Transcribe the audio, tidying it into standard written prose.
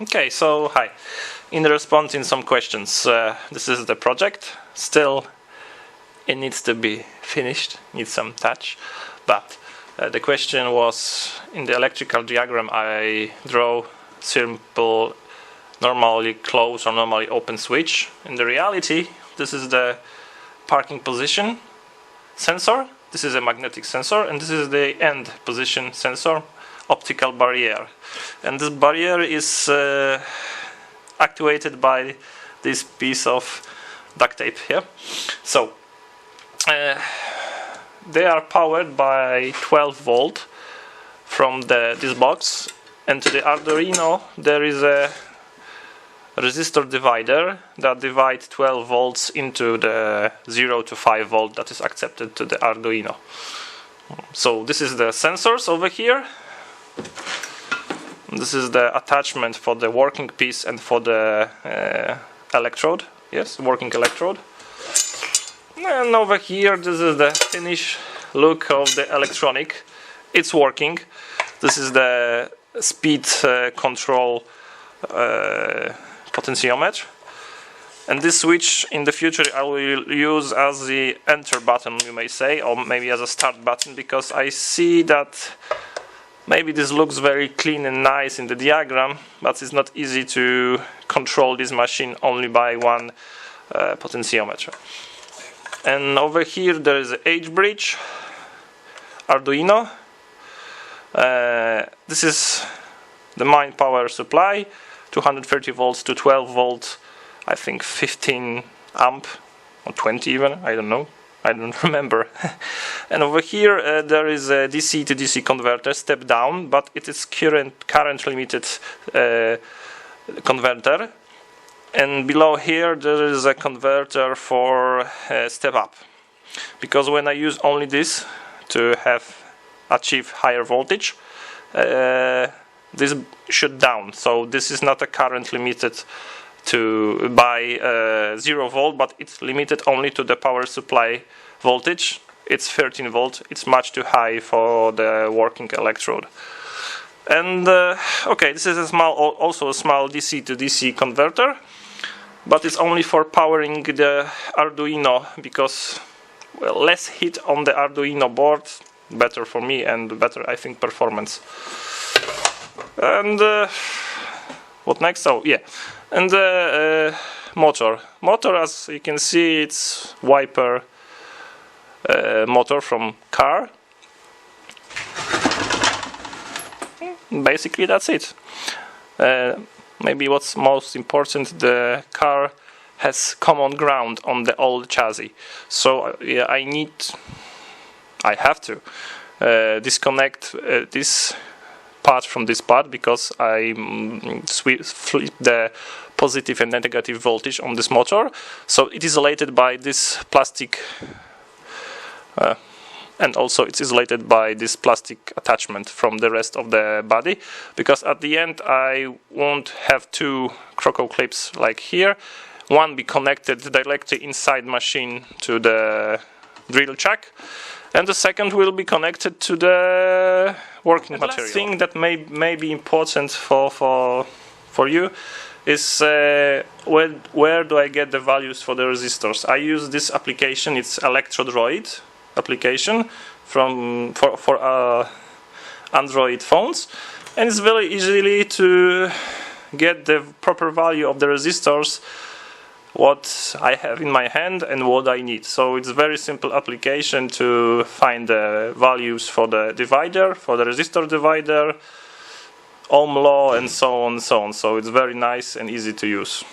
Okay, so hi. In response in some questions, this is the project. Still, it needs to be finished, needs some touch. But the question was, in the electrical diagram, I draw simple, normally closed or normally open switch. In the reality, this is the parking position sensor. This is a magnetic sensor, and this is the end position sensor, optical barrier. And this barrier is actuated by this piece of duct tape here. So they are powered by 12 volt from this box, and to the Arduino there is a resistor divider that divides 12 volts into the 0 to 5 volt that is accepted to the Arduino. So this is the sensors over here. This is the attachment for the working piece and for the electrode. Yes, working electrode. And over here, this is the finished look of the electronic. It's working. This is the speed control potentiometer. And this switch in the future I will use as the enter button, you may say, or maybe as a start button, because I see that maybe this looks very clean and nice in the diagram, but it's not easy to control this machine only by one potentiometer. And over here there is an H bridge, Arduino. This is the main power supply, 230 volts to 12 volts, I think 15 amp or 20 even, I don't know. I don't remember. And over here there is a DC to DC converter, step down, but it is current limited converter. And below here there is a converter for step up. Because when I use only this to achieve higher voltage, this should down. So this is not a current limited by 0 volt, but it's limited only to the power supply voltage. It's 13 volt. It's much too high for the working electrode. And okay, this is also a small DC to DC converter, but it's only for powering the Arduino, because less heat on the Arduino board, better for me and better, I think, performance. And what next? Oh yeah. And the motor, as you can see, it's wiper motor from car. Basically that's it. Maybe what's most important, the car has common ground on the old chassis. So yeah, I have to disconnect this part from this part, because I flip the positive and negative voltage on this motor. So it is isolated by this plastic, and also it's isolated by this plastic attachment from the rest of the body, because at the end I won't have two croco clips like here. One be connected directly inside machine to the drill chuck, and the second will be connected to the working material. The thing that may be important for you is where do I get the values for the resistors. I use this application, it's Electrodroid application for Android phones, and it's very easily to get the proper value of the resistors, what I have in my hand and what I need. So it's a very simple application to find the values for the divider, for the resistor divider, Ohm law, and so on and so on. So it's very nice and easy to use.